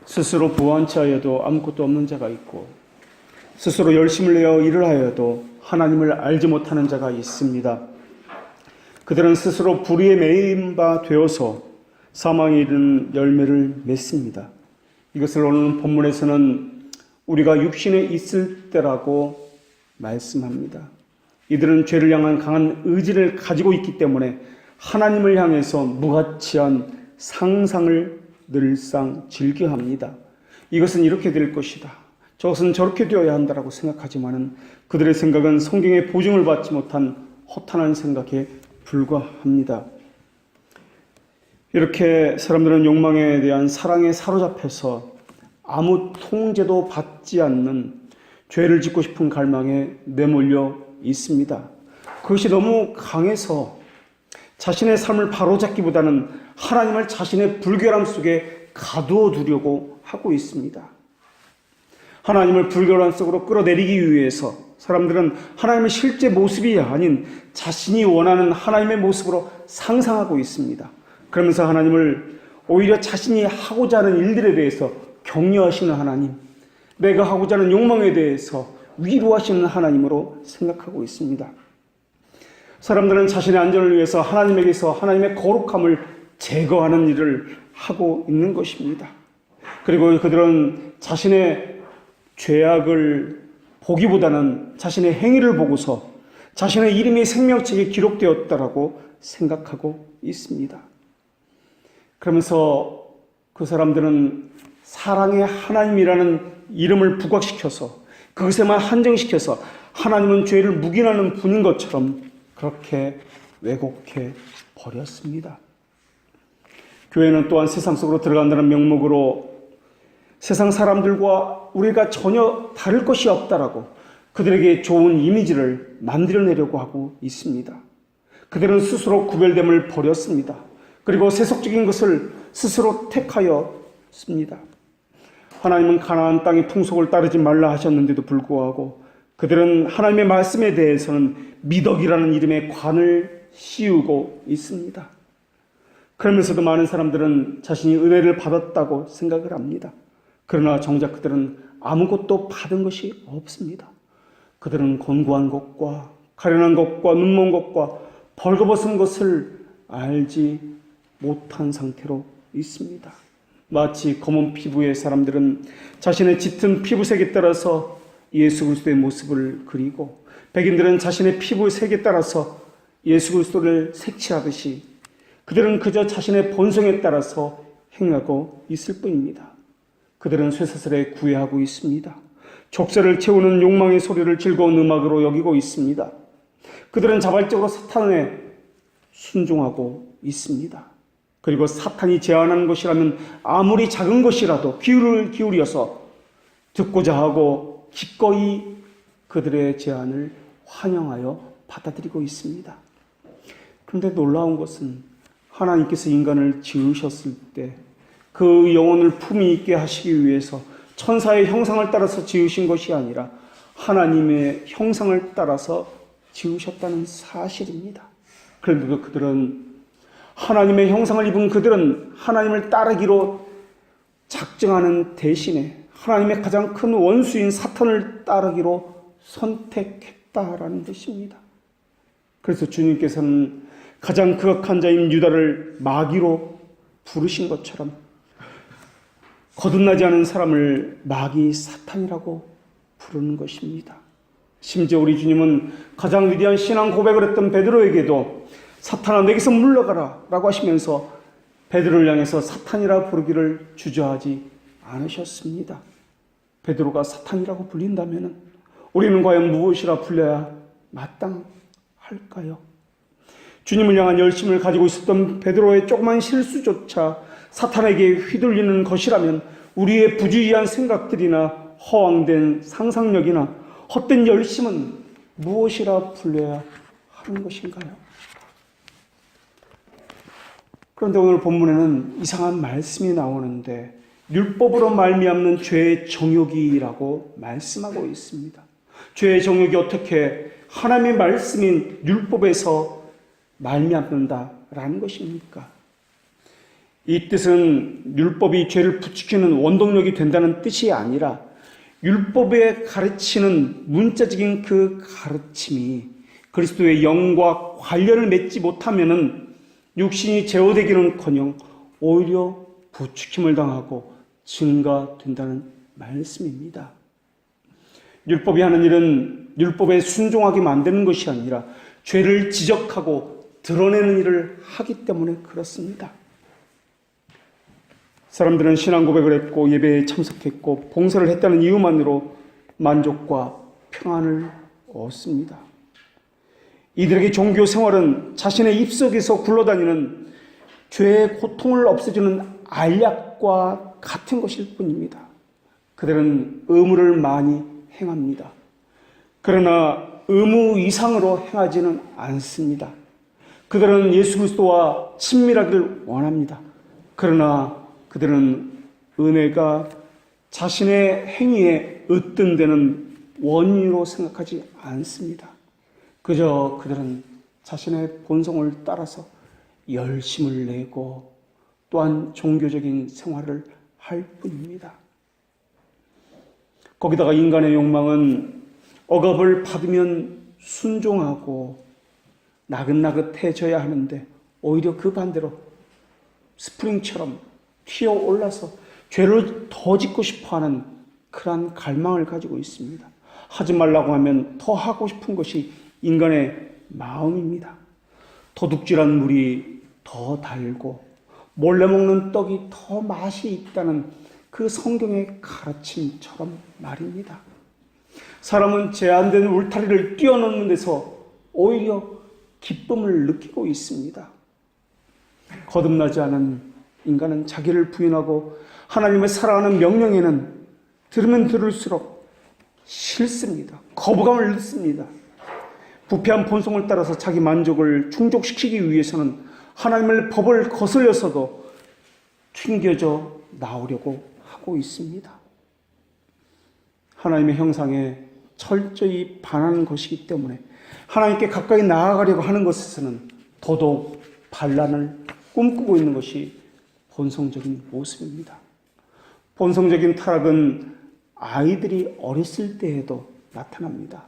스스로 부한치 하여도 아무것도 없는 자가 있고 스스로 열심을 내어 일을 하여도 하나님을 알지 못하는 자가 있습니다. 그들은 스스로 불의에 매인 바 되어서 사망에 이르는 열매를 맺습니다. 이것을 오늘 본문에서는 우리가 육신에 있을 때라고 말씀합니다. 이들은 죄를 향한 강한 의지를 가지고 있기 때문에 하나님을 향해서 무가치한 상상을 늘상 즐겨합니다. 이것은 이렇게 될 것이다, 저것은 저렇게 되어야 한다라고 생각하지만은 그들의 생각은 성경의 보증을 받지 못한 허탄한 생각에 불과합니다. 이렇게 사람들은 욕망에 대한 사랑에 사로잡혀서 아무 통제도 받지 않는 죄를 짓고 싶은 갈망에 내몰려 있습니다. 그것이 너무 강해서 자신의 삶을 바로잡기보다는 하나님을 자신의 불결함 속에 가두어 두려고 하고 있습니다. 하나님을 불결함 속으로 끌어내리기 위해서 사람들은 하나님의 실제 모습이 아닌 자신이 원하는 하나님의 모습으로 상상하고 있습니다. 그러면서 하나님을 오히려 자신이 하고자 하는 일들에 대해서 격려하시는 하나님, 내가 하고자 하는 욕망에 대해서 위로하시는 하나님으로 생각하고 있습니다. 사람들은 자신의 안전을 위해서 하나님에게서 하나님의 거룩함을 제거하는 일을 하고 있는 것입니다. 그리고 그들은 자신의 죄악을 보기보다는 자신의 행위를 보고서 자신의 이름이 생명책에 기록되었다라고 생각하고 있습니다. 그러면서 그 사람들은 사랑의 하나님이라는 이름을 부각시켜서 그것에만 한정시켜서 하나님은 죄를 묵인하는 분인 것처럼 그렇게 왜곡해 버렸습니다. 교회는 또한 세상 속으로 들어간다는 명목으로 세상 사람들과 우리가 전혀 다를 것이 없다라고 그들에게 좋은 이미지를 만들어내려고 하고 있습니다. 그들은 스스로 구별됨을 버렸습니다. 그리고 세속적인 것을 스스로 택하였습니다. 하나님은 가나안 땅의 풍속을 따르지 말라 하셨는데도 불구하고 그들은 하나님의 말씀에 대해서는 미덕이라는 이름의 관을 씌우고 있습니다. 그러면서도 많은 사람들은 자신이 은혜를 받았다고 생각을 합니다. 그러나 정작 그들은 아무것도 받은 것이 없습니다. 그들은 곤고한 것과 가련한 것과 눈먼 것과 벌거벗은 것을 알지 못한 상태로 있습니다. 마치 검은 피부의 사람들은 자신의 짙은 피부색에 따라서 예수 그리스도의 모습을 그리고 백인들은 자신의 피부색에 따라서 예수 그리스도를 색칠하듯이 그들은 그저 자신의 본성에 따라서 행하고 있을 뿐입니다. 그들은 쇠사슬에 구애하고 있습니다. 족쇄를 채우는 욕망의 소리를 즐거운 음악으로 여기고 있습니다. 그들은 자발적으로 사탄에 순종하고 있습니다. 그리고 사탄이 제안하는 것이라면 아무리 작은 것이라도 귀를 기울여서 듣고자 하고 기꺼이 그들의 제안을 환영하여 받아들이고 있습니다. 그런데 놀라운 것은 하나님께서 인간을 지으셨을 때 그 영혼을 품위 있게 하시기 위해서 천사의 형상을 따라서 지으신 것이 아니라 하나님의 형상을 따라서 지으셨다는 사실입니다. 그런데도 그들은 하나님의 형상을 입은 그들은 하나님을 따르기로 작정하는 대신에 하나님의 가장 큰 원수인 사탄을 따르기로 선택했다라는 것입니다. 그래서 주님께서는 가장 극악한 자인 유다를 마귀로 부르신 것처럼 거듭나지 않은 사람을 마귀 사탄이라고 부르는 것입니다. 심지어 우리 주님은 가장 위대한 신앙 고백을 했던 베드로에게도 사탄아 내게서 물러가라 라고 하시면서 베드로를 향해서 사탄이라 부르기를 주저하지 않으셨습니다. 베드로가 사탄이라고 불린다면 우리는 과연 무엇이라 불려야 마땅할까요? 주님을 향한 열심을 가지고 있었던 베드로의 조그만 실수조차 사탄에게 휘둘리는 것이라면 우리의 부주의한 생각들이나 허황된 상상력이나 헛된 열심은 무엇이라 불려야 하는 것인가요? 그런데 오늘 본문에는 이상한 말씀이 나오는데 율법으로 말미암는 죄의 정욕이라고 말씀하고 있습니다. 죄의 정욕이 어떻게 하나님의 말씀인 율법에서 말미암는다라는 것입니까? 이 뜻은 율법이 죄를 부추기는 원동력이 된다는 뜻이 아니라 율법에 가르치는 문자적인 그 가르침이 그리스도의 영과 관련을 맺지 못하면은 육신이 제어되기는커녕 오히려 부추김을 당하고 증가된다는 말씀입니다. 율법이 하는 일은 율법에 순종하게 만드는 것이 아니라 죄를 지적하고 드러내는 일을 하기 때문에 그렇습니다. 사람들은 신앙 고백을 했고 예배에 참석했고 봉사를 했다는 이유만으로 만족과 평안을 얻습니다. 이들에게 종교 생활은 자신의 입속에서 굴러다니는 죄의 고통을 없애주는 알약과 같은 것일 뿐입니다. 그들은 의무를 많이 행합니다. 그러나 의무 이상으로 행하지는 않습니다. 그들은 예수 그리스도와 친밀하기를 원합니다. 그러나 그들은 은혜가 자신의 행위에 으뜸되는 원인으로 생각하지 않습니다. 그저 그들은 자신의 본성을 따라서 열심을 내고 또한 종교적인 생활을 할 뿐입니다. 거기다가 인간의 욕망은 억압을 받으면 순종하고 나긋나긋해져야 하는데 오히려 그 반대로 스프링처럼 튀어올라서 죄를 더 짓고 싶어하는 그러한 갈망을 가지고 있습니다. 하지 말라고 하면 더 하고 싶은 것이 인간의 마음입니다. 도둑질한 물이 더 달고 몰래 먹는 떡이 더 맛이 있다는 그 성경의 가르침처럼 말입니다. 사람은 제한된 울타리를 뛰어넘는 데서 오히려 기쁨을 느끼고 있습니다. 거듭나지 않은 인간은 자기를 부인하고 하나님의 사랑하는 명령에는 들으면 들을수록 싫습니다. 거부감을 느낍니다. 부패한 본성을 따라서 자기 만족을 충족시키기 위해서는 하나님의 법을 거슬려서도 튕겨져 나오려고 하고 있습니다. 하나님의 형상에 철저히 반하는 것이기 때문에 하나님께 가까이 나아가려고 하는 것에서는 더더욱 반란을 꿈꾸고 있는 것이 본성적인 모습입니다. 본성적인 타락은 아이들이 어렸을 때에도 나타납니다.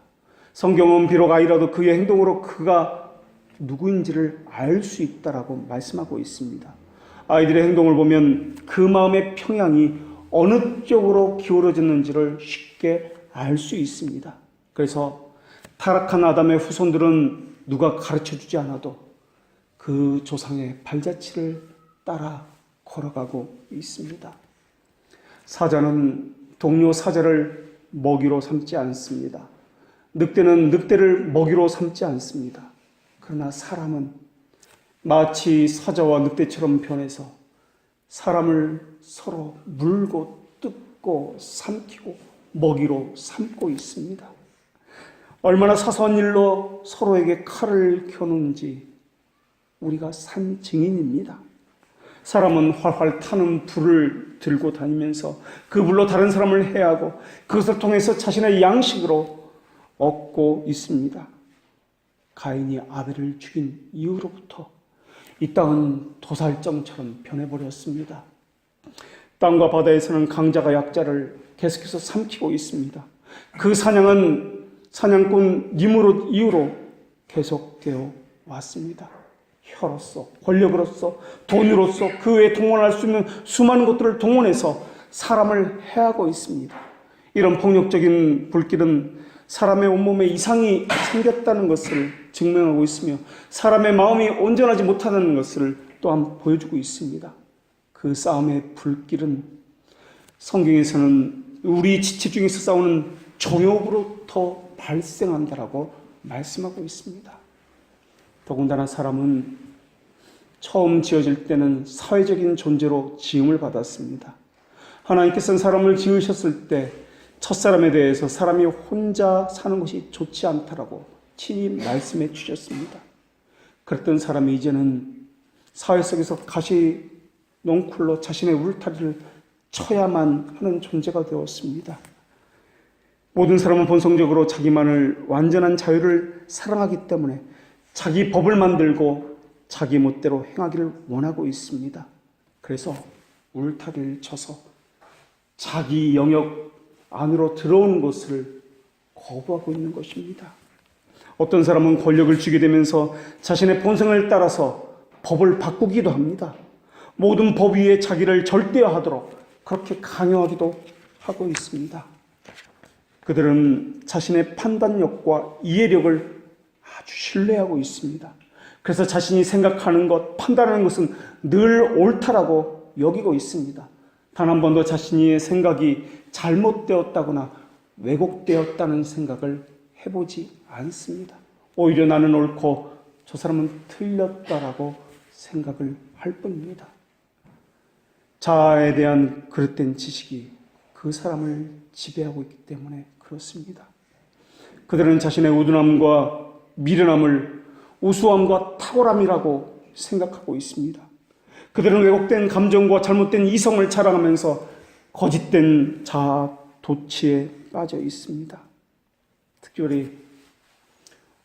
성경은 비록 아이라도 그의 행동으로 그가 누구인지를 알 수 있다라고 말씀하고 있습니다. 아이들의 행동을 보면 그 마음의 평양이 어느 쪽으로 기울어졌는지를 쉽게 알 수 있습니다. 그래서 타락한 아담의 후손들은 누가 가르쳐주지 않아도 그 조상의 발자취를 따라 걸어가고 있습니다. 사자는 동료 사자를 먹이로 삼지 않습니다. 늑대는 늑대를 먹이로 삼지 않습니다. 그러나 사람은 마치 사자와 늑대처럼 변해서 사람을 서로 물고 뜯고 삼키고 먹이로 삼고 있습니다. 얼마나 사소한 일로 서로에게 칼을 켜는지 우리가 산 증인입니다. 사람은 활활 타는 불을 들고 다니면서 그 불로 다른 사람을 해하고 그것을 통해서 자신의 양식으로 얻고 있습니다. 가인이 아벨을 죽인 이후로부터 이 땅은 도살정처럼 변해버렸습니다. 땅과 바다에서는 강자가 약자를 계속해서 삼키고 있습니다. 그 사냥은 사냥꾼 니무롯 이후로 계속되어 왔습니다. 혀로서, 권력으로서, 돈으로서 그 외에 동원할 수 있는 수많은 것들을 동원해서 사람을 해하고 있습니다. 이런 폭력적인 불길은 사람의 온몸에 이상이 생겼다는 것을 증명하고 있으며 사람의 마음이 온전하지 못하다는 것을 또한 보여주고 있습니다. 그 싸움의 불길은 성경에서는 우리 지체 중에서 싸우는 정욕으로부터 발생한다라고 말씀하고 있습니다. 더군다나 사람은 처음 지어질 때는 사회적인 존재로 지음을 받았습니다. 하나님께서는 사람을 지으셨을 때 첫사람에 대해서 사람이 혼자 사는 것이 좋지 않다라고 친히 말씀해 주셨습니다. 그랬던 사람이 이제는 사회 속에서 가시 넝쿨로 자신의 울타리를 쳐야만 하는 존재가 되었습니다. 모든 사람은 본성적으로 자기만을 완전한 자유를 사랑하기 때문에 자기 법을 만들고 자기 멋대로 행하기를 원하고 있습니다. 그래서 울타리를 쳐서 자기 영역 안으로 들어오는 것을 거부하고 있는 것입니다. 어떤 사람은 권력을 쥐게 되면서 자신의 본성을 따라서 법을 바꾸기도 합니다. 모든 법 위에 자기를 절대화하도록 그렇게 강요하기도 하고 있습니다. 그들은 자신의 판단력과 이해력을 아주 신뢰하고 있습니다. 그래서 자신이 생각하는 것, 판단하는 것은 늘 옳다라고 여기고 있습니다. 단 한 번도 자신의 생각이 잘못되었다거나 왜곡되었다는 생각을 해보지 않습니다. 오히려 나는 옳고 저 사람은 틀렸다라고 생각을 할 뿐입니다. 자아에 대한 그릇된 지식이 그 사람을 지배하고 있기 때문에 그렇습니다. 그들은 자신의 우둔함과 미련함을 우수함과 탁월함이라고 생각하고 있습니다. 그들은 왜곡된 감정과 잘못된 이성을 자랑하면서 거짓된 자아 도취에 빠져 있습니다. 특별히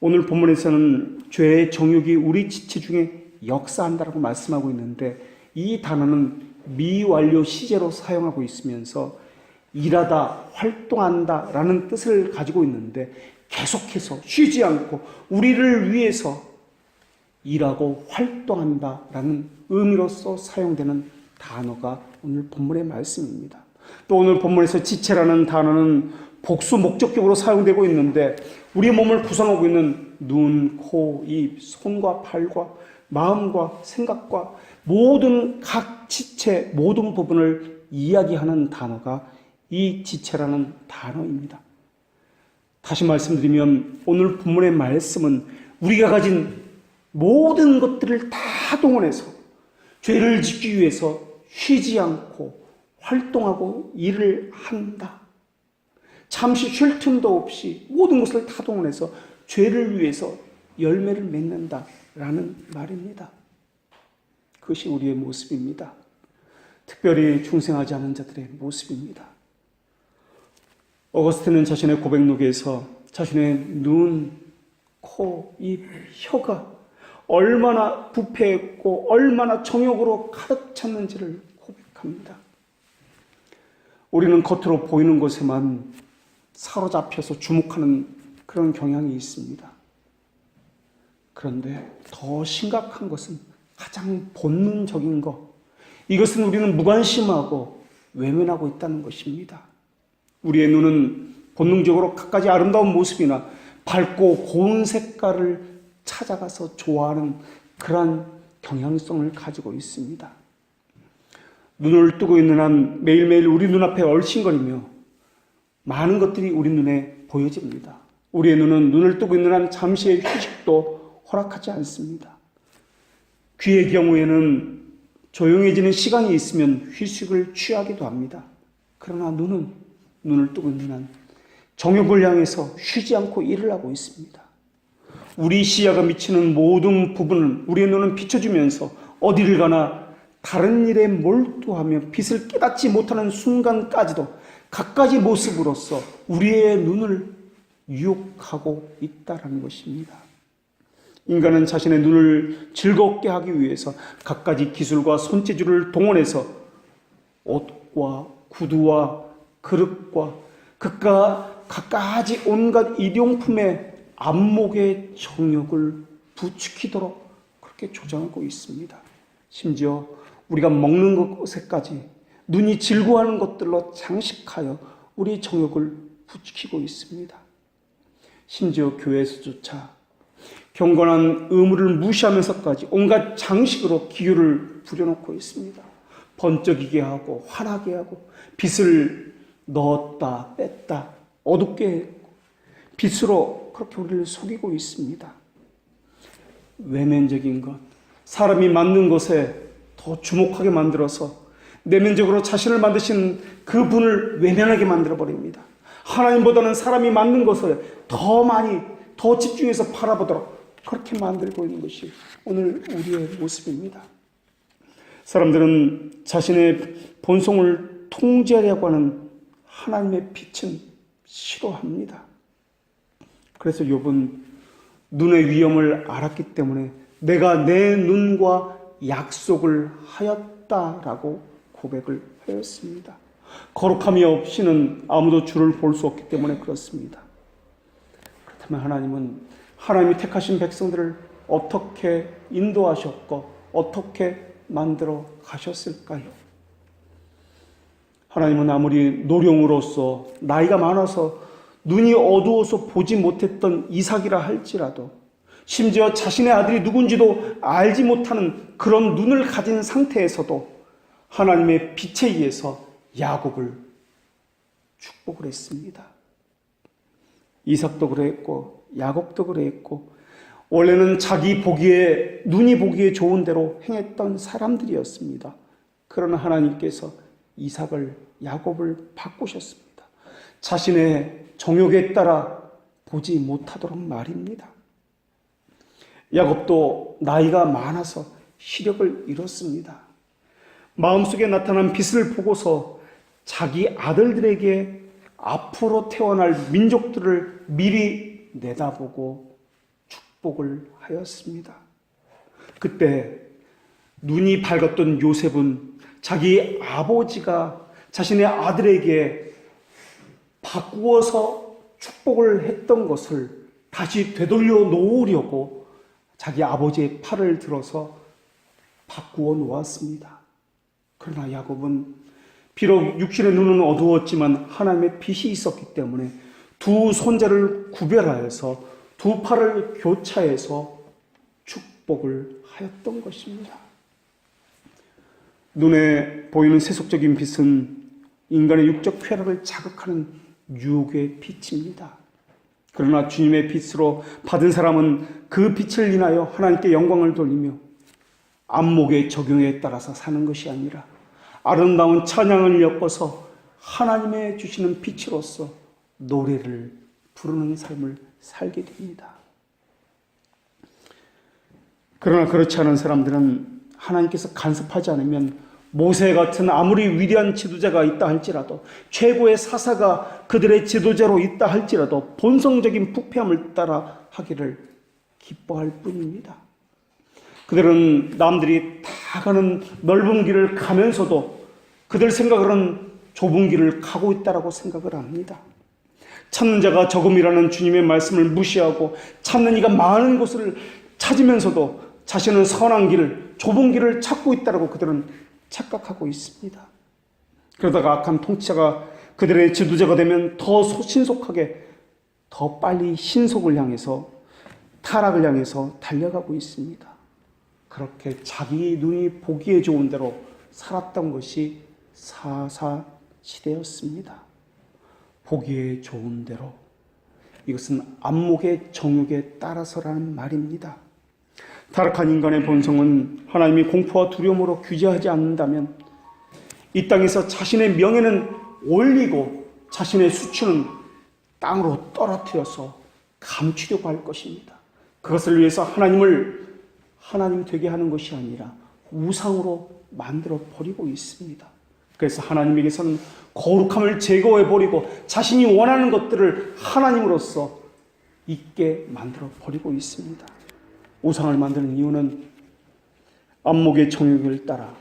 오늘 본문에서는 죄의 정욕이 우리 지체 중에 역사한다라고 말씀하고 있는데, 이 단어는 미완료 시제로 사용하고 있으면서 일하다, 활동한다라는 뜻을 가지고 있는데, 계속해서 쉬지 않고 우리를 위해서 일하고 활동한다라는 의미로서 사용되는 단어가 오늘 본문의 말씀입니다. 또 오늘 본문에서 지체라는 단어는 복수 목적격으로 사용되고 있는데, 우리 몸을 구성하고 있는 눈, 코, 입, 손과 팔과 마음과 생각과 모든 각 지체, 모든 부분을 이야기하는 단어가 이 지체라는 단어입니다. 다시 말씀드리면 오늘 본문의 말씀은 우리가 가진 모든 것들을 다 동원해서 죄를 짓기 위해서 쉬지 않고 활동하고 일을 한다. 잠시 쉴 틈도 없이 모든 것을 다 동원해서 죄를 위해서 열매를 맺는다라는 말입니다. 그것이 우리의 모습입니다. 특별히 중생하지 않은 자들의 모습입니다. 어거스틴은 자신의 고백록에서 자신의 눈, 코, 입, 혀가 얼마나 부패했고 얼마나 정욕으로 가득 찼는지를 고백합니다. 우리는 겉으로 보이는 것에만 사로잡혀서 주목하는 그런 경향이 있습니다. 그런데 더 심각한 것은 가장 본능적인 것, 이것은 우리는 무관심하고 외면하고 있다는 것입니다. 우리의 눈은 본능적으로 갖가지 아름다운 모습이나 밝고 고운 색깔을 찾아가서 좋아하는 그러한 경향성을 가지고 있습니다. 눈을 뜨고 있는 한 매일매일 우리 눈앞에 얼씬거리며 많은 것들이 우리 눈에 보여집니다. 우리의 눈은 눈을 뜨고 있는 한 잠시의 휴식도 허락하지 않습니다. 귀의 경우에는 조용해지는 시간이 있으면 휴식을 취하기도 합니다. 그러나 눈을 뜨고 있는 한 정욕을 향해서 쉬지 않고 일을 하고 있습니다. 우리 시야가 미치는 모든 부분은 우리의 눈은 비춰주면서 어디를 가나 다른 일에 몰두하며 빛을 깨닫지 못하는 순간까지도 갖가지 모습으로서 우리의 눈을 유혹하고 있다는 것입니다. 인간은 자신의 눈을 즐겁게 하기 위해서 갖가지 기술과 손재주를 동원해서 옷과 구두와 그릇과 갖가지 온갖 일용품에 안목의 정욕을 부추기도록 그렇게 조장하고 있습니다. 심지어 우리가 먹는 것에까지 눈이 즐거워하는 것들로 장식하여 우리 정욕을 부추기고 있습니다. 심지어 교회에서조차 경건한 의무를 무시하면서까지 온갖 장식으로 기교를 부려놓고 있습니다. 번쩍이게 하고 화나게 하고 빛을 넣었다 뺐다 어둡게 했고 빛으로 그렇게 우리를 속이고 있습니다. 외면적인 것, 사람이 맞는 것에 더 주목하게 만들어서 내면적으로 자신을 만드신 그분을 외면하게 만들어버립니다. 하나님보다는 사람이 맞는 것을 더 많이 더 집중해서 바라보도록 그렇게 만들고 있는 것이 오늘 우리의 모습입니다. 사람들은 자신의 본성을 통제하려고 하는 하나님의 빛은 싫어합니다. 그래서 욥은 눈의 위험을 알았기 때문에 내가 내 눈과 약속을 하였다 없다라고 고백을 하였습니다. 거룩함이 없이는 아무도 주를 볼 수 없기 때문에 그렇습니다. 그렇다면 하나님은 하나님이 택하신 백성들을 어떻게 인도하셨고 어떻게 만들어 가셨을까요? 하나님은 아무리 노령으로서 나이가 많아서 눈이 어두워서 보지 못했던 이삭이라 할지라도, 심지어 자신의 아들이 누군지도 알지 못하는 그런 눈을 가진 상태에서도 하나님의 빛에 의해서 야곱을 축복을 했습니다. 이삭도 그랬고 야곱도 그랬고, 원래는 자기 보기에, 눈이 보기에 좋은 대로 행했던 사람들이었습니다. 그러나 하나님께서 이삭을, 야곱을 바꾸셨습니다. 자신의 정욕에 따라 보지 못하도록 말입니다. 야곱도 나이가 많아서 시력을 잃었습니다. 마음속에 나타난 빛을 보고서 자기 아들들에게 앞으로 태어날 민족들을 미리 내다보고 축복을 하였습니다. 그때 눈이 밝았던 요셉은 자기 아버지가 자신의 아들에게 바꾸어서 축복을 했던 것을 다시 되돌려 놓으려고 자기 아버지의 팔을 들어서 바꾸어 놓았습니다. 그러나 야곱은 비록 육신의 눈은 어두웠지만 하나님의 빛이 있었기 때문에 두 손자를 구별하여서 두 팔을 교차해서 축복을 하였던 것입니다. 눈에 보이는 세속적인 빛은 인간의 육적 쾌락을 자극하는 유혹의 빛입니다. 그러나 주님의 빛으로 받은 사람은 그 빛을 인하여 하나님께 영광을 돌리며 안목의 적용에 따라서 사는 것이 아니라 아름다운 찬양을 엮어서 하나님의 주시는 빛으로서 노래를 부르는 삶을 살게 됩니다. 그러나 그렇지 않은 사람들은 하나님께서 간섭하지 않으면 모세 같은 아무리 위대한 지도자가 있다 할지라도, 최고의 사사가 그들의 지도자로 있다 할지라도 본성적인 부패함을 따라 하기를 기뻐할 뿐입니다. 그들은 남들이 다 가는 넓은 길을 가면서도 그들 생각으로는 좁은 길을 가고 있다고 생각을 합니다. 찾는 자가 적음이라는 주님의 말씀을 무시하고 찾는 이가 많은 곳을 찾으면서도 자신은 선한 길을, 좁은 길을 찾고 있다고 그들은 착각하고 있습니다. 그러다가 악한 통치자가 그들의 지도자가 되면 더 신속하게, 더 빨리 신속을 향해서, 타락을 향해서 달려가고 있습니다. 그렇게 자기 눈이 보기에 좋은 대로 살았던 것이 사사시대였습니다. 보기에 좋은 대로. 이것은 안목의 정욕에 따라서라는 말입니다. 타락한 인간의 본성은 하나님이 공포와 두려움으로 규제하지 않는다면 이 땅에서 자신의 명예는 올리고 자신의 수치는 땅으로 떨어뜨려서 감추려고 할 것입니다. 그것을 위해서 하나님 되게 하는 것이 아니라 우상으로 만들어 버리고 있습니다. 그래서 하나님에게서는 거룩함을 제거해 버리고 자신이 원하는 것들을 하나님으로서 있게 만들어 버리고 있습니다. 우상을 만드는 이유는 안목의 정욕을 따라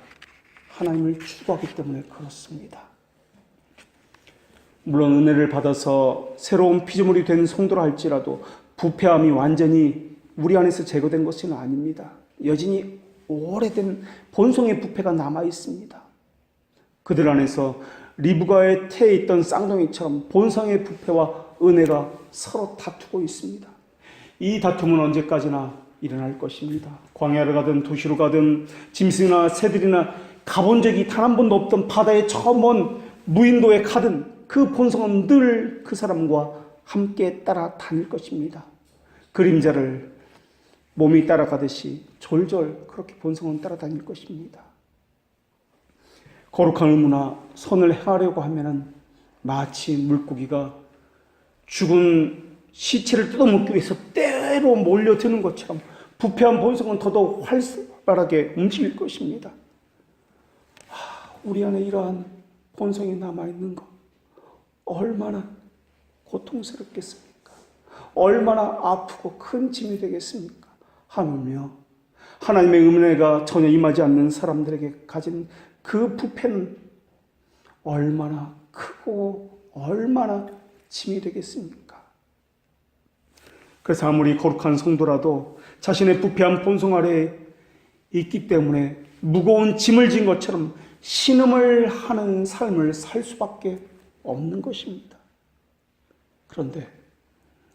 하나님을 추구하기 때문에 그렇습니다. 물론 은혜를 받아서 새로운 피조물이 된 성도라 할지라도 부패함이 완전히 우리 안에서 제거된 것은 아닙니다. 여전히 오래된 본성의 부패가 남아 있습니다. 그들 안에서 리브가의 태에 있던 쌍둥이처럼 본성의 부패와 은혜가 서로 다투고 있습니다. 이 다툼은 언제까지나 일어날 것입니다. 광야를 가든 도시로 가든 짐승이나 새들이나 가본 적이 단 한 번도 없던 바다의 저 먼 무인도에 가든 그 본성은 늘 그 사람과 함께 따라 다닐 것입니다. 그림자를 몸이 따라가듯이 졸졸 그렇게 본성은 따라다닐 것입니다. 거룩한 의무나 선을 행하려고 하면은 마치 물고기가 죽은 시체를 뜯어먹기 위해서 때로 몰려드는 것처럼 부패한 본성은 더더욱 활발하게 움직일 것입니다. 우리 안에 이러한 본성이 남아있는 것 얼마나 고통스럽겠습니까? 얼마나 아프고 큰 짐이 되겠습니까? 하물며 하나님의 은혜가 전혀 임하지 않는 사람들에게 가진 그 부패는 얼마나 크고 얼마나 짐이 되겠습니까? 그래서 아무리 거룩한 성도라도 자신의 부패한 본성 아래에 있기 때문에 무거운 짐을 진 것처럼 신음을 하는 삶을 살 수밖에 없는 것입니다. 그런데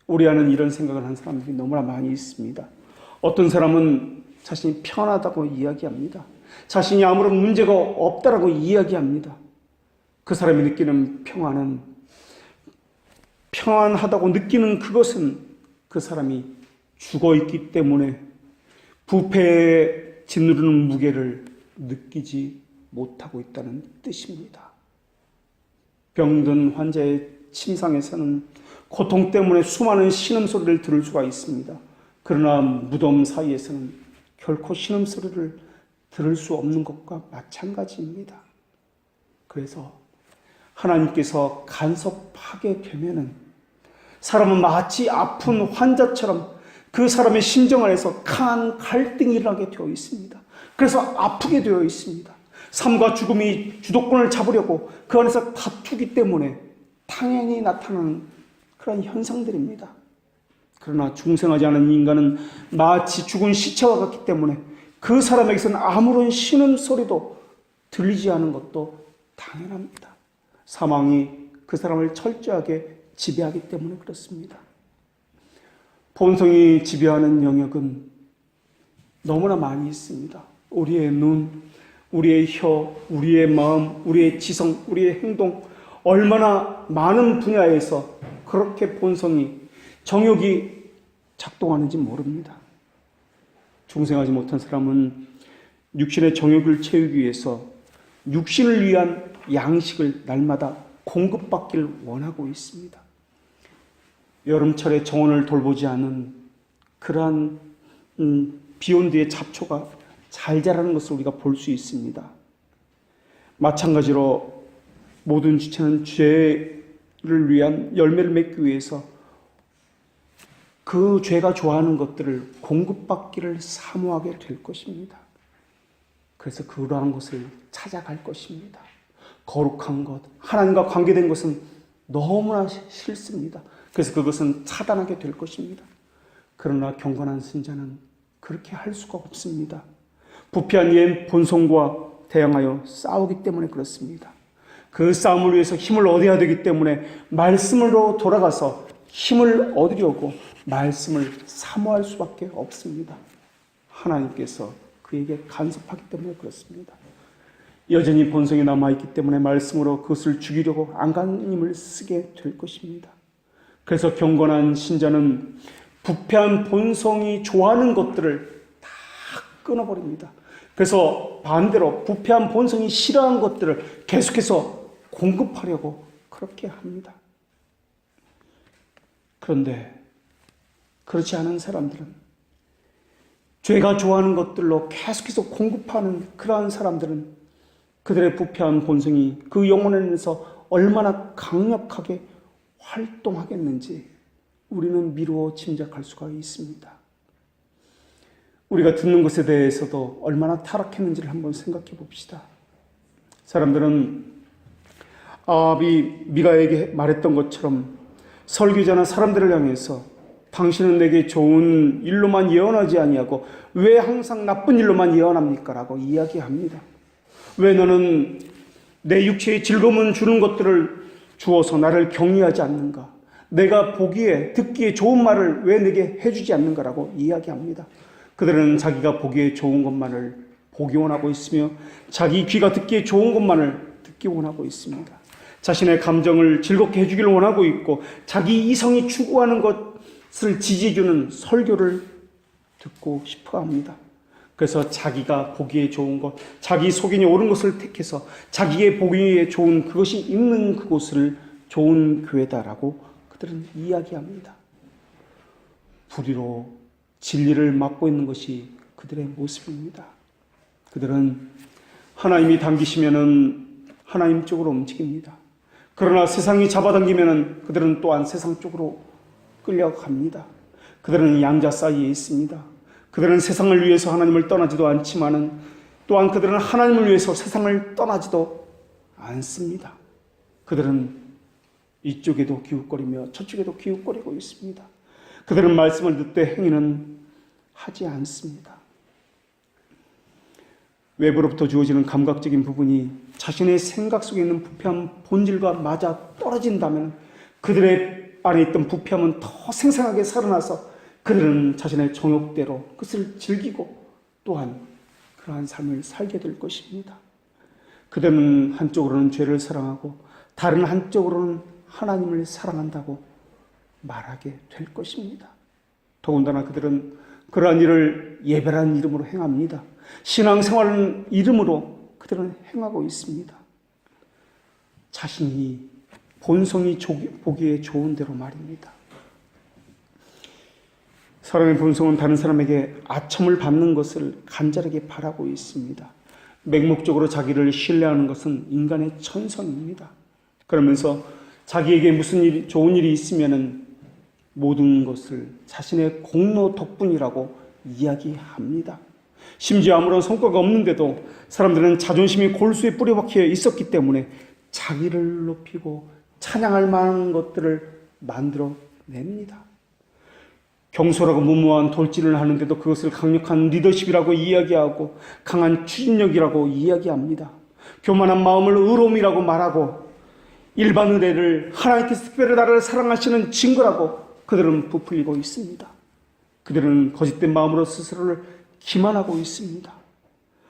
우리 안은 이런 생각을 하는 사람들이 너무나 많이 있습니다. 어떤 사람은 자신이 편하다고 이야기합니다. 자신이 아무런 문제가 없다라고 이야기합니다. 그 사람이 느끼는 평안은, 평안하다고 느끼는 그것은 그 사람이 죽어있기 때문에 부패에 짓누르는 무게를 느끼지 못하고 있다는 뜻입니다. 병든 환자의 침상에서는 고통 때문에 수많은 신음소리를 들을 수가 있습니다. 그러나 무덤 사이에서는 결코 신음소리를 들을 수 없는 것과 마찬가지입니다. 그래서 하나님께서 간섭하게 되면은 사람은 마치 아픈 환자처럼 그 사람의 심정 안에서 강한 갈등이 일어나게 되어 있습니다. 그래서 아프게 되어 있습니다. 삶과 죽음이 주도권을 잡으려고 그 안에서 다투기 때문에 당연히 나타나는 그런 현상들입니다. 그러나 중생하지 않은 인간은 마치 죽은 시체와 같기 때문에 그 사람에게서는 아무런 신음소리도 들리지 않은 것도 당연합니다. 사망이 그 사람을 철저하게 지배하기 때문에 그렇습니다. 본성이 지배하는 영역은 너무나 많이 있습니다. 우리의 눈, 우리의 혀, 우리의 마음, 우리의 지성, 우리의 행동, 얼마나 많은 분야에서 그렇게 본성이, 정욕이 작동하는지 모릅니다. 중생하지 못한 사람은 육신의 정욕을 채우기 위해서 육신을 위한 양식을 날마다 공급받기를 원하고 있습니다. 여름철에 정원을 돌보지 않은 그러한 비온 뒤에 잡초가 잘 자라는 것을 우리가 볼 수 있습니다. 마찬가지로 모든 지체는 죄를 위한 열매를 맺기 위해서 그 죄가 좋아하는 것들을 공급받기를 사모하게 될 것입니다. 그래서 그러한 것을 찾아갈 것입니다. 거룩한 것, 하나님과 관계된 것은 너무나 싫습니다. 그래서 그것은 차단하게 될 것입니다. 그러나 경건한 신자는 그렇게 할 수가 없습니다. 부패한 옛 본성과 대항하여 싸우기 때문에 그렇습니다. 그 싸움을 위해서 힘을 얻어야 되기 때문에 말씀으로 돌아가서 힘을 얻으려고 말씀을 사모할 수밖에 없습니다. 하나님께서 그에게 간섭하기 때문에 그렇습니다. 여전히 본성이 남아있기 때문에 말씀으로 그것을 죽이려고 안간힘을 쓰게 될 것입니다. 그래서 경건한 신자는 부패한 본성이 좋아하는 것들을 다 끊어버립니다. 그래서 반대로 부패한 본성이 싫어하는 것들을 계속해서 공급하려고 그렇게 합니다. 그런데 그렇지 않은 사람들은, 죄가 좋아하는 것들로 계속해서 공급하는 그러한 사람들은 그들의 부패한 본성이 그 영혼 안에서 얼마나 강력하게 활동하겠는지 우리는 미루어 짐작할 수가 있습니다. 우리가 듣는 것에 대해서도 얼마나 타락했는지를 한번 생각해 봅시다. 사람들은 아합이 미가에게 말했던 것처럼 설교자나 사람들을 향해서 당신은 내게 좋은 일로만 예언하지 아니하고 왜 항상 나쁜 일로만 예언합니까? 라고 이야기합니다. 왜 너는 내 육체의 즐거움을 주는 것들을 주어서 나를 격려하지 않는가? 내가 보기에 듣기에 좋은 말을 왜 내게 해주지 않는가라고 이야기합니다. 그들은 자기가 보기에 좋은 것만을 보기 원하고 있으며 자기 귀가 듣기에 좋은 것만을 듣기 원하고 있습니다. 자신의 감정을 즐겁게 해주기를 원하고 있고 자기 이성이 추구하는 것을 지지해주는 설교를 듣고 싶어 합니다. 그래서 자기가 보기에 좋은 것, 자기 속인이 옳은 것을 택해서 자기의 보기에 좋은 그것이 있는 그곳을 좋은 교회다라고 그들은 이야기합니다. 불의로 진리를 막고 있는 것이 그들의 모습입니다. 그들은 하나님이 당기시면은 하나님 쪽으로 움직입니다. 그러나 세상이 잡아당기면은 그들은 또한 세상 쪽으로 끌려갑니다. 그들은 양자 사이에 있습니다. 그들은 세상을 위해서 하나님을 떠나지도 않지만은 또한 그들은 하나님을 위해서 세상을 떠나지도 않습니다. 그들은 이쪽에도 기웃거리며 저쪽에도 기웃거리고 있습니다. 그들은 말씀을 듣되 행위는 하지 않습니다. 외부로부터 주어지는 감각적인 부분이 자신의 생각 속에 있는 부패한 본질과 맞아 떨어진다면 그들의 안에 있던 부패함은 더 생생하게 살아나서 그들은 자신의 정욕대로 그것을 즐기고 또한 그러한 삶을 살게 될 것입니다. 그들은 한쪽으로는 죄를 사랑하고 다른 한쪽으로는 하나님을 사랑한다고 말하게 될 것입니다. 더군다나 그들은 그러한 일을 예배라는 이름으로 행합니다. 신앙생활은 이름으로 그들은 행하고 있습니다. 자신이 본성이 보기에 좋은 대로 말입니다. 사람의 본성은 다른 사람에게 아첨을 받는 것을 간절하게 바라고 있습니다. 맹목적으로 자기를 신뢰하는 것은 인간의 천성입니다. 그러면서 자기에게 무슨 좋은 일이 있으면은 모든 것을 자신의 공로 덕분이라고 이야기합니다. 심지어 아무런 성과가 없는데도 사람들은 자존심이 골수에 뿌려박혀 있었기 때문에 자기를 높이고 찬양할 만한 것들을 만들어냅니다. 경솔하고 무모한 돌진을 하는데도 그것을 강력한 리더십이라고 이야기하고 강한 추진력이라고 이야기합니다. 교만한 마음을 의로움이라고 말하고 일반 의례를 하나님께서 특별히 나를 사랑하시는 증거라고 그들은 부풀리고 있습니다. 그들은 거짓된 마음으로 스스로를 기만하고 있습니다.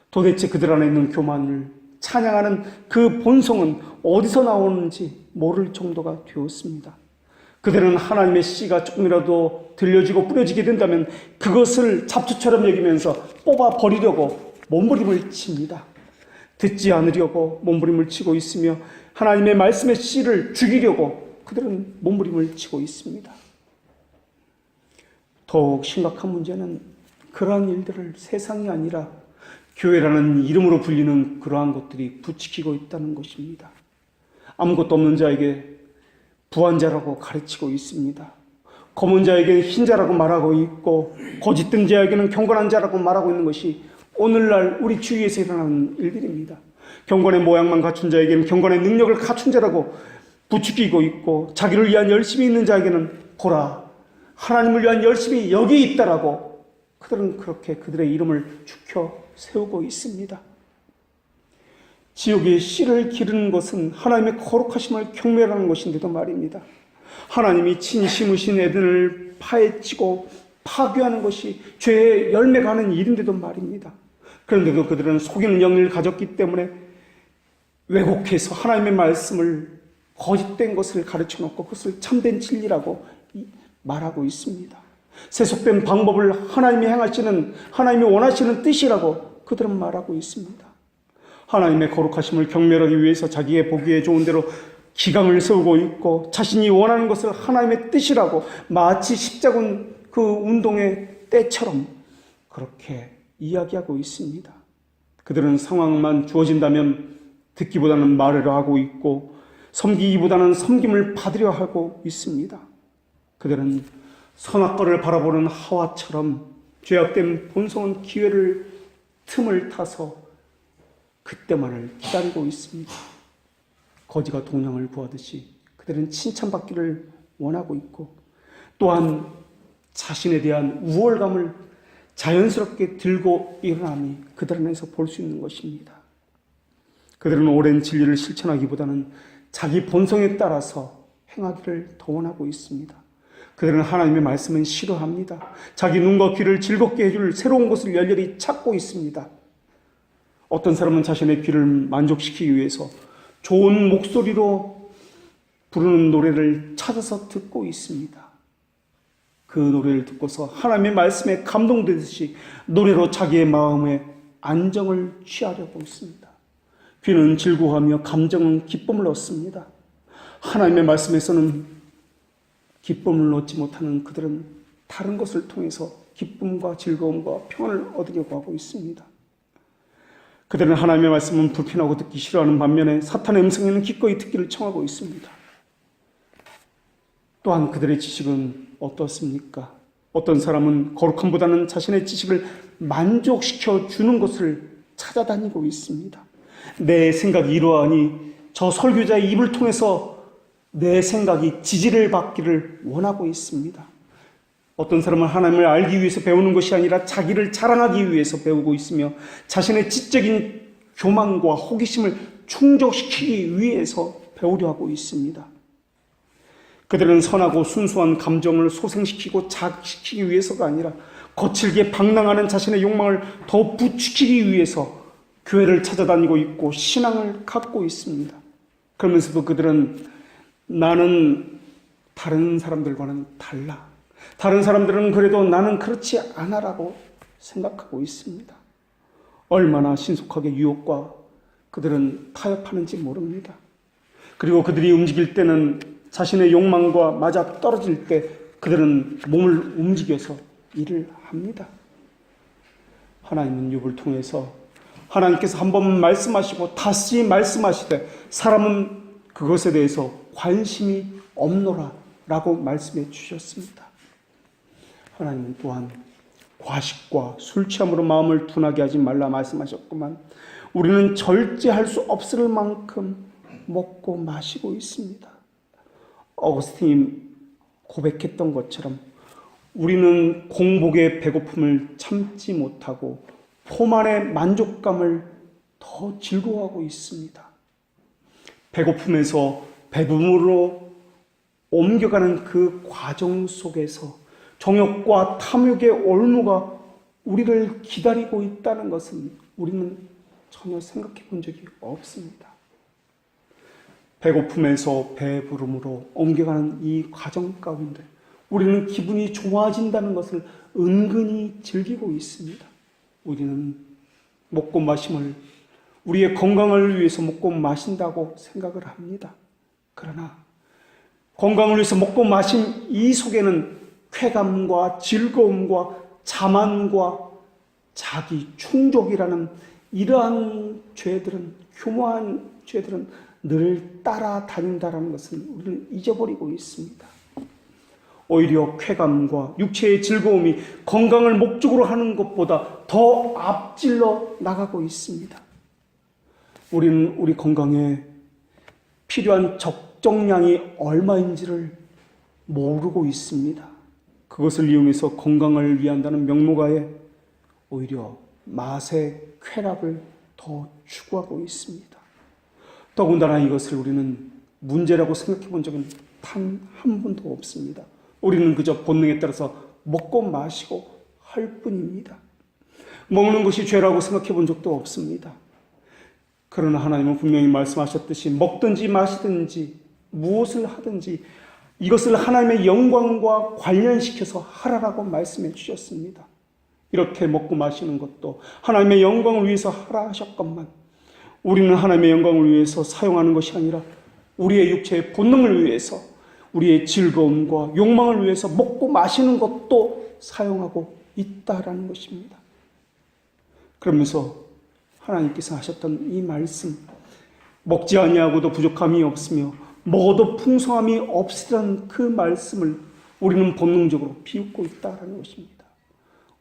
도대체 그들 안에 있는 교만을 찬양하는 그 본성은 어디서 나오는지 모를 정도가 되었습니다. 그들은 하나님의 씨가 조금이라도 들려지고 뿌려지게 된다면 그것을 잡초처럼 여기면서 뽑아버리려고 몸부림을 칩니다. 듣지 않으려고 몸부림을 치고 있으며 하나님의 말씀의 씨를 죽이려고 그들은 몸부림을 치고 있습니다. 더욱 심각한 문제는 그러한 일들을 세상이 아니라 교회라는 이름으로 불리는 그러한 것들이 부추기고 있다는 것입니다. 아무것도 없는 자에게 부한 자라고 가르치고 있습니다. 검은 자에게는 흰 자라고 말하고 있고 거짓된 자에게는 경건한 자라고 말하고 있는 것이 오늘날 우리 주위에서 일어나는 일들입니다. 경건의 모양만 갖춘 자에게는 경건의 능력을 갖춘 자라고 부추기고 있고 자기를 위한 열심이 있는 자에게는 보라 하나님을 위한 열심이 여기 있다라고 그들은 그렇게 그들의 이름을 죽여 세우고 있습니다. 지옥의 씨를 기르는 것은 하나님의 거룩하심을 경멸하는 것인데도 말입니다. 하나님이 친 심으신 에덴을 파헤치고 파괴하는 것이 죄의 열매가 하는 일인데도 말입니다. 그런데도 그들은 속이는 영리를 가졌기 때문에 왜곡해서 하나님의 말씀을 거짓된 것을 가르쳐 놓고 그것을 참된 진리라고 말하고 있습니다. 세속된 방법을 하나님이 행하시는 하나님이 원하시는 뜻이라고 그들은 말하고 있습니다. 하나님의 거룩하심을 경멸하기 위해서 자기의 보기에 좋은 대로 기강을 세우고 있고 자신이 원하는 것을 하나님의 뜻이라고 마치 십자군 그 운동의 때처럼 그렇게 이야기하고 있습니다. 그들은 상황만 주어진다면 듣기보다는 말을 하고 있고 섬기기보다는 섬김을 받으려 하고 있습니다. 그들은 선악과를 바라보는 하와처럼 죄악된 본성은 기회를 틈을 타서 그때만을 기다리고 있습니다. 거지가 동양을 구하듯이 그들은 칭찬받기를 원하고 있고 또한 자신에 대한 우월감을 자연스럽게 들고 일어남이 그들 안에서 볼 수 있는 것입니다. 그들은 오랜 진리를 실천하기보다는 자기 본성에 따라서 행하기를 더 원하고 있습니다. 그들은 하나님의 말씀은 싫어합니다. 자기 눈과 귀를 즐겁게 해줄 새로운 것을 열렬히 찾고 있습니다. 어떤 사람은 자신의 귀를 만족시키기 위해서 좋은 목소리로 부르는 노래를 찾아서 듣고 있습니다. 그 노래를 듣고서 하나님의 말씀에 감동되듯이 노래로 자기의 마음에 안정을 취하려고 있습니다. 귀는 즐거워하며 감정은 기쁨을 얻습니다. 하나님의 말씀에서는 기쁨을 얻지 못하는 그들은 다른 것을 통해서 기쁨과 즐거움과 평안을 얻으려고 하고 있습니다. 그들은 하나님의 말씀은 불편하고 듣기 싫어하는 반면에 사탄의 음성에는 기꺼이 듣기를 청하고 있습니다. 또한 그들의 지식은 어떻습니까? 어떤 사람은 거룩함보다는 자신의 지식을 만족시켜 주는 것을 찾아다니고 있습니다. 내 생각이 이러하니 저 설교자의 입을 통해서 내 생각이 지지를 받기를 원하고 있습니다. 어떤 사람은 하나님을 알기 위해서 배우는 것이 아니라 자기를 자랑하기 위해서 배우고 있으며 자신의 지적인 교만과 호기심을 충족시키기 위해서 배우려 하고 있습니다. 그들은 선하고 순수한 감정을 소생시키고 자극시키기 위해서가 아니라 거칠게 방랑하는 자신의 욕망을 더 부추기기 위해서 교회를 찾아다니고 있고 신앙을 갖고 있습니다. 그러면서도 그들은 나는 다른 사람들과는 달라. 다른 사람들은 그래도 나는 그렇지 않아라고 생각하고 있습니다. 얼마나 신속하게 유혹과 그들은 타협하는지 모릅니다. 그리고 그들이 움직일 때는 자신의 욕망과 맞아 떨어질 때 그들은 몸을 움직여서 일을 합니다. 하나님은 욥을 통해서 하나님께서 한 번 말씀하시고 다시 말씀하시되 사람은 그것에 대해서 관심이 없노라 라고 말씀해 주셨습니다. 하나님은 또한 과식과 술 취함으로 마음을 둔하게 하지 말라 말씀하셨구만. 우리는 절제할 수 없을 만큼 먹고 마시고 있습니다. 어거스틴이 고백했던 것처럼 우리는 공복의 배고픔을 참지 못하고 포만의 만족감을 더 즐거워하고 있습니다. 배고픔에서 배부름으로 옮겨가는 그 과정 속에서 정욕과 탐욕의 올무가 우리를 기다리고 있다는 것은 우리는 전혀 생각해 본 적이 없습니다. 배고픔에서 배부름으로 옮겨가는 이 과정 가운데 우리는 기분이 좋아진다는 것을 은근히 즐기고 있습니다. 우리는 먹고 마심을 우리의 건강을 위해서 먹고 마신다고 생각을 합니다. 그러나 건강을 위해서 먹고 마신 이 속에는 쾌감과 즐거움과 자만과 자기 충족이라는 이러한 죄들은, 교묘한 죄들은 늘 따라다닌다는 것은 우리는 잊어버리고 있습니다. 오히려 쾌감과 육체의 즐거움이 건강을 목적으로 하는 것보다 더 앞질러 나가고 있습니다. 우리는 우리 건강에 필요한 적정량이 얼마인지를 모르고 있습니다. 그것을 이용해서 건강을 위한다는 명목하에 오히려 맛의 쾌락을 더 추구하고 있습니다. 더군다나 이것을 우리는 문제라고 생각해 본 적은 단 한 번도 없습니다. 우리는 그저 본능에 따라서 먹고 마시고 할 뿐입니다. 먹는 것이 죄라고 생각해 본 적도 없습니다. 그러나 하나님은 분명히 말씀하셨듯이 먹든지 마시든지 무엇을 하든지 이것을 하나님의 영광과 관련시켜서 하라라고 말씀해 주셨습니다. 이렇게 먹고 마시는 것도 하나님의 영광을 위해서 하라 하셨건만 우리는 하나님의 영광을 위해서 사용하는 것이 아니라 우리의 육체의 본능을 위해서 우리의 즐거움과 욕망을 위해서 먹고 마시는 것도 사용하고 있다라는 것입니다. 그러면서 하나님께서 하셨던 이 말씀, 먹지 아니하고도 부족함이 없으며 먹어도 풍성함이 없으라는 그 말씀을 우리는 본능적으로 비웃고 있다는 것입니다.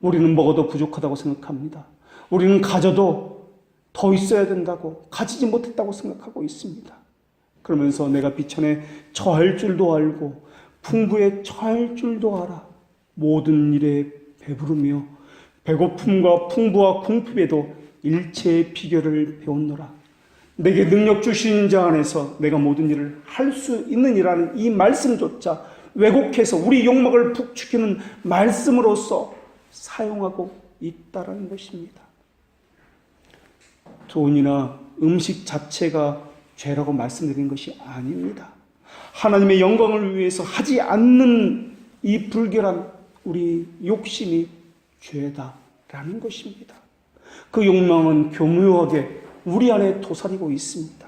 우리는 먹어도 부족하다고 생각합니다. 우리는 가져도 더 있어야 된다고, 가지지 못했다고 생각하고 있습니다. 그러면서 내가 비천에 처할 줄도 알고 풍부에 처할 줄도 알아 모든 일에 배부르며 배고픔과 풍부와 궁핍에도 일체의 비결을 배웠노라. 내게 능력 주신 자 안에서 내가 모든 일을 할 수 있느니라는 이 말씀조차 왜곡해서 우리 욕망을 부추기는 말씀으로서 사용하고 있다는 것입니다. 돈이나 음식 자체가 죄라고 말씀드린 것이 아닙니다. 하나님의 영광을 위해서 하지 않는 이 불결한 우리 욕심이 죄다라는 것입니다. 그 욕망은 교묘하게 우리 안에 도사리고 있습니다.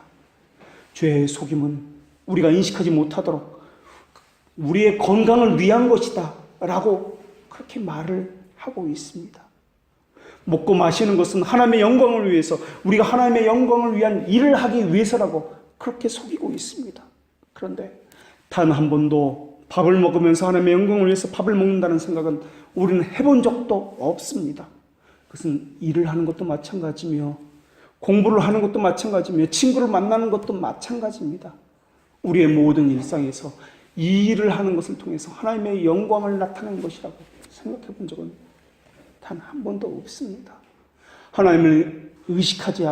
죄의 속임은 우리가 인식하지 못하도록 우리의 건강을 위한 것이다 라고 그렇게 말을 하고 있습니다. 먹고 마시는 것은 하나님의 영광을 위해서 우리가 하나님의 영광을 위한 일을 하기 위해서라고 그렇게 속이고 있습니다. 그런데 단 한 번도 밥을 먹으면서 하나님의 영광을 위해서 밥을 먹는다는 생각은 우리는 해본 적도 없습니다. 그것은 일을 하는 것도 마찬가지며 공부를 하는 것도 마찬가지며 친구를 만나는 것도 마찬가지입니다. 우리의 모든 일상에서 이 일을 하는 것을 통해서 하나님의 영광을 나타내는 것이라고 생각해 본 적은 단 한 번도 없습니다. 하나님을 의식하지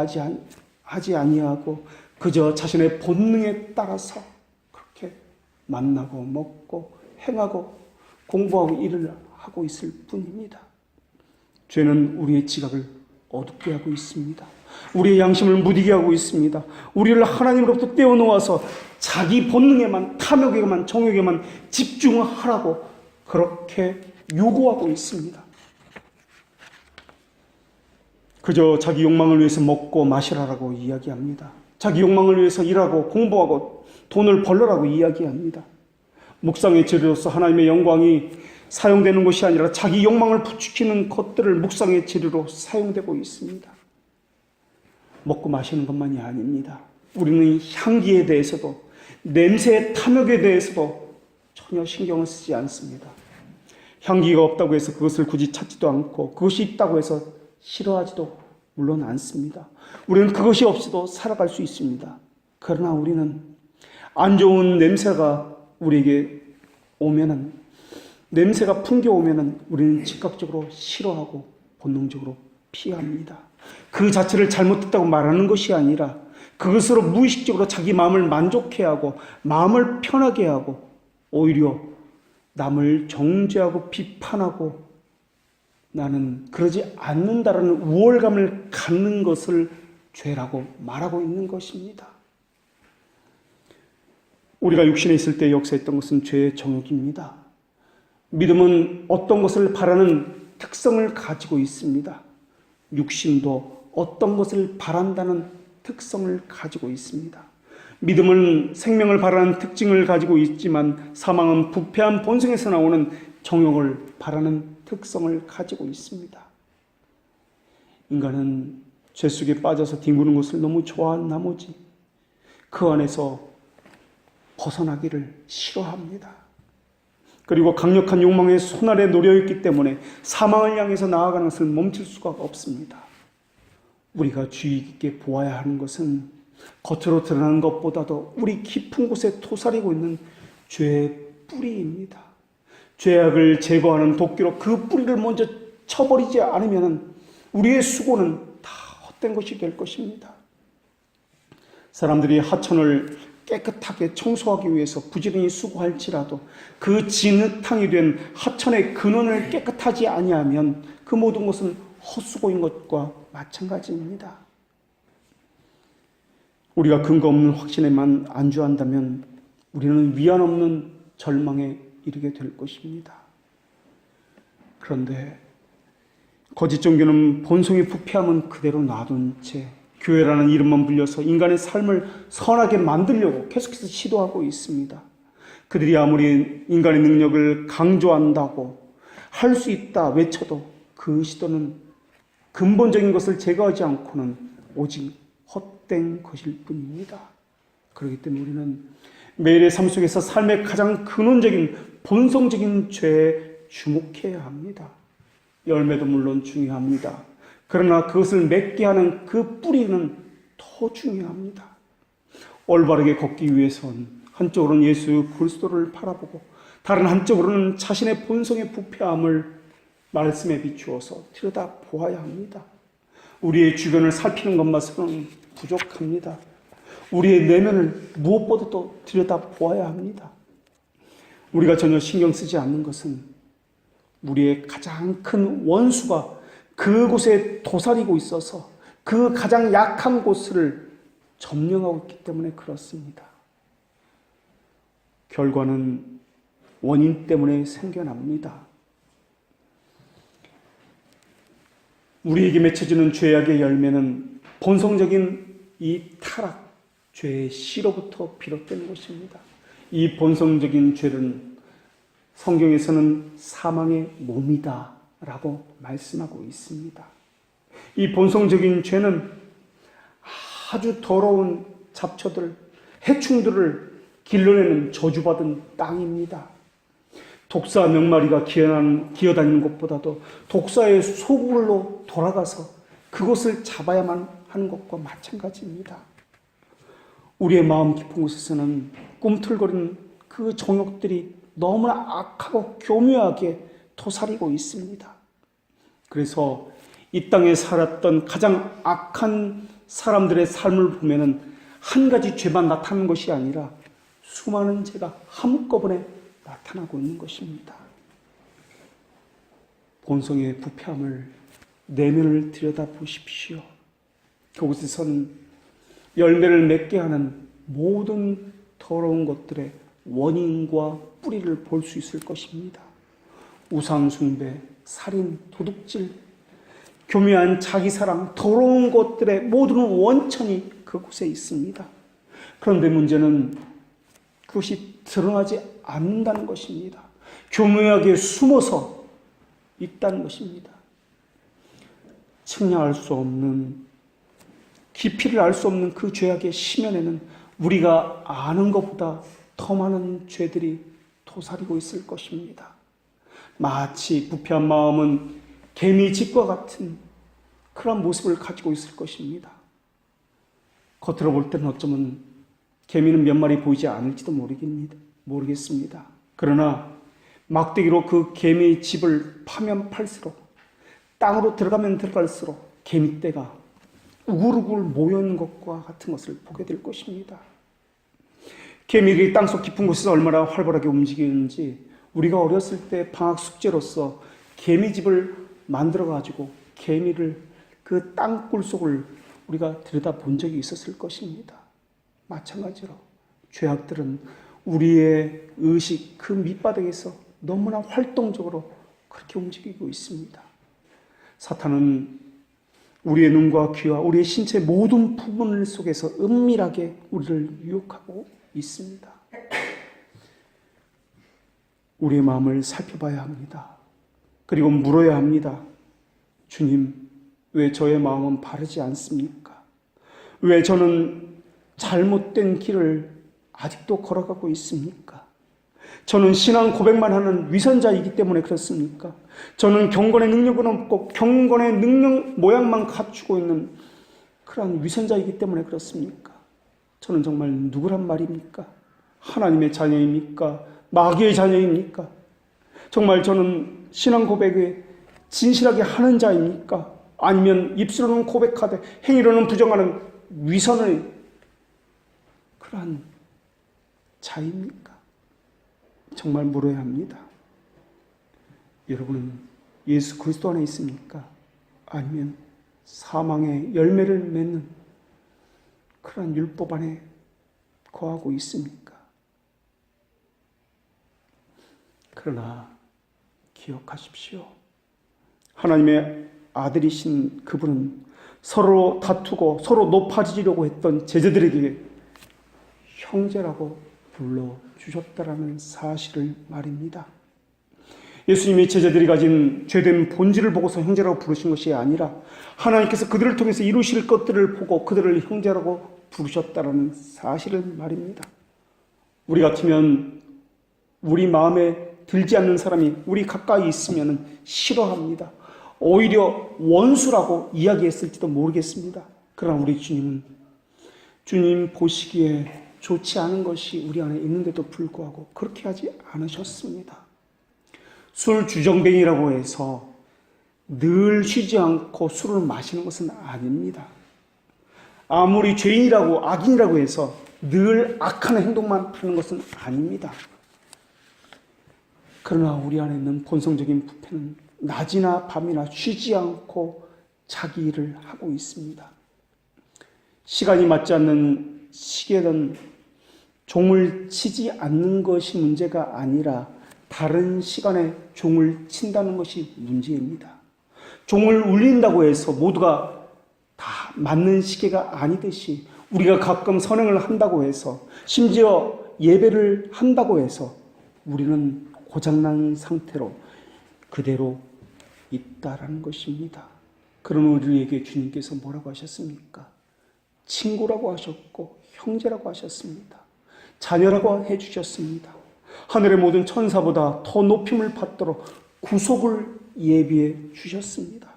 아니하고 그저 자신의 본능에 따라서 그렇게 만나고 먹고 행하고 공부하고 일을 하고 있을 뿐입니다. 죄는 우리의 지각을 어둡게 하고 있습니다. 우리의 양심을 무디게 하고 있습니다. 우리를 하나님으로부터 떼어놓아서 자기 본능에만, 탐욕에만, 정욕에만 집중하라고 그렇게 요구하고 있습니다. 그저 자기 욕망을 위해서 먹고 마시라라고 이야기합니다. 자기 욕망을 위해서 일하고 공부하고 돈을 벌러라고 이야기합니다. 묵상의 재료로서 하나님의 영광이 사용되는 것이 아니라 자기 욕망을 부추기는 것들을 묵상의 재료로 사용되고 있습니다. 먹고 마시는 것만이 아닙니다. 우리는 향기에 대해서도 냄새의 탐욕에 대해서도 전혀 신경을 쓰지 않습니다. 향기가 없다고 해서 그것을 굳이 찾지도 않고 그것이 있다고 해서 싫어하지도 물론 않습니다. 우리는 그것이 없이도 살아갈 수 있습니다. 그러나 우리는 안 좋은 냄새가 우리에게 오면은, 냄새가 풍겨오면은 우리는 즉각적으로 싫어하고 본능적으로 피합니다. 그 자체를 잘못했다고 말하는 것이 아니라 그것으로 무의식적으로 자기 마음을 만족해 하고 마음을 편하게 하고 오히려 남을 정죄하고 비판하고 나는 그러지 않는다라는 우월감을 갖는 것을 죄라고 말하고 있는 것입니다. 우리가 육신에 있을 때 역사했던 것은 죄의 정욕입니다. 믿음은 어떤 것을 바라는 특성을 가지고 있습니다. 육신도 어떤 것을 바란다는 특성을 가지고 있습니다. 믿음은 생명을 바라는 특징을 가지고 있지만 사망은 부패한 본성에서 나오는 정욕을 바라는 특성을 가지고 있습니다. 인간은 죄 속에 빠져서 뒹구는 것을 너무 좋아한 나머지 그 안에서 벗어나기를 싫어합니다. 그리고 강력한 욕망의 손 아래 놓여 있기 때문에 사망을 향해서 나아가는 것을 멈출 수가 없습니다. 우리가 주의 깊게 보아야 하는 것은 겉으로 드러나는 것보다도 우리 깊은 곳에 토사리고 있는 죄의 뿌리입니다. 죄악을 제거하는 도끼로 그 뿌리를 먼저 쳐버리지 않으면 우리의 수고는 다 헛된 것이 될 것입니다. 사람들이 하천을 깨끗하게 청소하기 위해서 부지런히 수고할지라도 그 진흙탕이 된 하천의 근원을 깨끗하지 아니하면 그 모든 것은 헛수고인 것과 마찬가지입니다. 우리가 근거 없는 확신에만 안주한다면 우리는 위안 없는 절망에 이르게 될 것입니다. 그런데 거짓 종교는 본성의 부패함은 그대로 놔둔 채 교회라는 이름만 불려서 인간의 삶을 선하게 만들려고 계속해서 시도하고 있습니다. 그들이 아무리 인간의 능력을 강조한다고 할 수 있다 외쳐도 그 시도는 근본적인 것을 제거하지 않고는 오직 헛된 것일 뿐입니다. 그렇기 때문에 우리는 매일의 삶 속에서 삶의 가장 근원적인 본성적인 죄에 주목해야 합니다. 열매도 물론 중요합니다. 그러나 그것을 맺게 하는 그 뿌리는 더 중요합니다. 올바르게 걷기 위해서는 한쪽으로는 예수 그리스도를 바라보고 다른 한쪽으로는 자신의 본성의 부패함을 말씀에 비추어서 들여다보아야 합니다. 우리의 주변을 살피는 것만으로는 부족합니다. 우리의 내면을 무엇보다도 들여다보아야 합니다. 우리가 전혀 신경 쓰지 않는 것은 우리의 가장 큰 원수가 그곳에 도사리고 있어서 그 가장 약한 곳을 점령하고 있기 때문에 그렇습니다. 결과는 원인 때문에 생겨납니다. 우리에게 맺혀지는 죄악의 열매는 본성적인 이 타락, 죄의 씨로부터 비롯되는 것입니다. 이 본성적인 죄는 성경에서는 사망의 몸이다 라고 말씀하고 있습니다. 이 본성적인 죄는 아주 더러운 잡초들, 해충들을 길러내는 저주받은 땅입니다. 독사 몇 마리가 기어다니는 것보다도 독사의 소굴로 돌아가서 그것을 잡아야만 하는 것과 마찬가지입니다. 우리의 마음 깊은 곳에서는 꿈틀거리는 그 정욕들이 너무나 악하고 교묘하게 도사리고 있습니다. 그래서 이 땅에 살았던 가장 악한 사람들의 삶을 보면은 한 가지 죄만 나타나는 것이 아니라 수많은 죄가 한꺼번에 나타나고 있는 것입니다. 본성의 부패함을 내면을 들여다보십시오. 그곳에서는 열매를 맺게 하는 모든 더러운 것들의 원인과 뿌리를 볼 수 있을 것입니다. 우상숭배, 살인, 도둑질, 교묘한 자기사랑, 더러운 것들의 모든 원천이 그곳에 있습니다. 그런데 문제는 그것이 드러나지 않는다는 것입니다. 교묘하게 숨어서 있다는 것입니다. 측량할 수 없는, 깊이를 알 수 없는 그 죄악의 심연에는 우리가 아는 것보다 더 많은 죄들이 도사리고 있을 것입니다. 마치 부패한 마음은 개미집과 같은 그런 모습을 가지고 있을 것입니다. 겉으로 볼 때는 어쩌면 개미는 몇 마리 보이지 않을지도 모르겠습니다. 그러나 막대기로 그 개미의 집을 파면 팔수록, 땅으로 들어가면 들어갈수록 개미떼가 우글우글 모여있는 것과 같은 것을 보게 될 것입니다. 개미들이 땅속 깊은 곳에서 얼마나 활발하게 움직이는지 우리가 어렸을 때 방학 숙제로서 개미집을 만들어가지고 개미를 그 땅굴 속을 우리가 들여다본 적이 있었을 것입니다. 마찬가지로 죄악들은 우리의 의식 그 밑바닥에서 너무나 활동적으로 그렇게 움직이고 있습니다. 사탄은 우리의 눈과 귀와 우리의 신체 모든 부분 속에서 은밀하게 우리를 유혹하고 있습니다. 우리의 마음을 살펴봐야 합니다. 그리고 물어야 합니다. 주님, 왜 저의 마음은 바르지 않습니까? 왜 저는 잘못된 길을 아직도 걸어가고 있습니까? 저는 신앙 고백만 하는 위선자이기 때문에 그렇습니까? 저는 경건의 능력은 없고 경건의 능력 모양만 갖추고 있는 그러한 위선자이기 때문에 그렇습니까? 저는 정말 누구란 말입니까? 하나님의 자녀입니까? 마귀의 자녀입니까? 정말 저는 신앙 고백에 진실하게 하는 자입니까? 아니면 입술로는 고백하되 행위로는 부정하는 위선의 그러한 자입니까? 정말 물어야 합니다. 여러분은 예수 그리스도 안에 있습니까? 아니면 사망의 열매를 맺는 그러한 율법 안에 거하고 있습니까? 그러나 기억하십시오. 하나님의 아들이신 그분은 서로 다투고 서로 높아지려고 했던 제자들에게 형제라고 불러주셨다라는 사실을 말입니다. 예수님이 제자들이 가진 죄된 본질을 보고서 형제라고 부르신 것이 아니라 하나님께서 그들을 통해서 이루실 것들을 보고 그들을 형제라고 부르셨다라는 사실을 말입니다. 우리 같으면 우리 마음에 들지 않는 사람이 우리 가까이 있으면 싫어합니다. 오히려 원수라고 이야기했을지도 모르겠습니다. 그러나 우리 주님은 주님 보시기에 좋지 않은 것이 우리 안에 있는데도 불구하고 그렇게 하지 않으셨습니다. 술 주정뱅이라고 해서 늘 쉬지 않고 술을 마시는 것은 아닙니다. 아무리 죄인이라고 악인이라고 해서 늘 악한 행동만 하는 것은 아닙니다. 그러나 우리 안에 있는 본성적인 부패는 낮이나 밤이나 쉬지 않고 자기 일을 하고 있습니다. 시간이 맞지 않는 시계는 종을 치지 않는 것이 문제가 아니라 다른 시간에 종을 친다는 것이 문제입니다. 종을 울린다고 해서 모두가 다 맞는 시계가 아니듯이 우리가 가끔 선행을 한다고 해서 심지어 예배를 한다고 해서 우리는 고장난 상태로 그대로 있다라는 것입니다. 그런 우리에게 주님께서 뭐라고 하셨습니까? 친구라고 하셨고 형제라고 하셨습니다. 자녀라고 해주셨습니다. 하늘의 모든 천사보다 더 높임을 받도록 구속을 예비해 주셨습니다.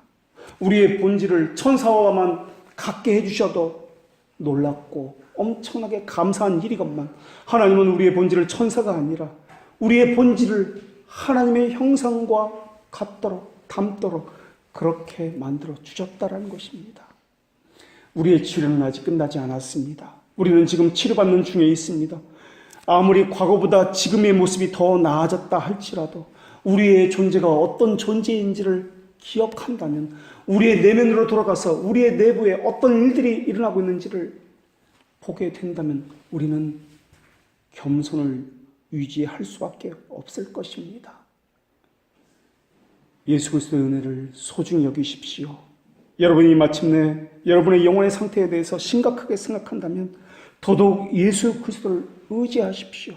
우리의 본질을 천사와만 같게 해주셔도 놀랍고 엄청나게 감사한 일이건만, 하나님은 우리의 본질을 천사가 아니라 우리의 본질을 하나님의 형상과 같도록 닮도록 그렇게 만들어 주셨다라는 것입니다. 우리의 치료는 아직 끝나지 않았습니다. 우리는 지금 치료받는 중에 있습니다. 아무리 과거보다 지금의 모습이 더 나아졌다 할지라도 우리의 존재가 어떤 존재인지를 기억한다면, 우리의 내면으로 돌아가서 우리의 내부에 어떤 일들이 일어나고 있는지를 보게 된다면 우리는 겸손을 유지할 수밖에 없을 것입니다. 예수 그리스도의 은혜를 소중히 여기십시오. 여러분이 마침내 여러분의 영혼의 상태에 대해서 심각하게 생각한다면 더더욱 예수 그리스도를 의지하십시오.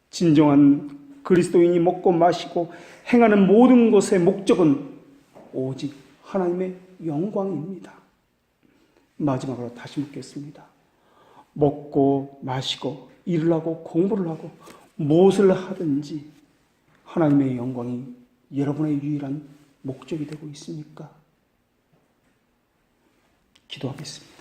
진정한 그리스도인이 먹고 마시고 행하는 모든 것의 목적은 오직 하나님의 영광입니다. 마지막으로 다시 묻겠습니다. 먹고 마시고 일을 하고 공부를 하고 무엇을 하든지 하나님의 영광이 여러분의 유일한 목적이 되고 있습니까? 기도하겠습니다.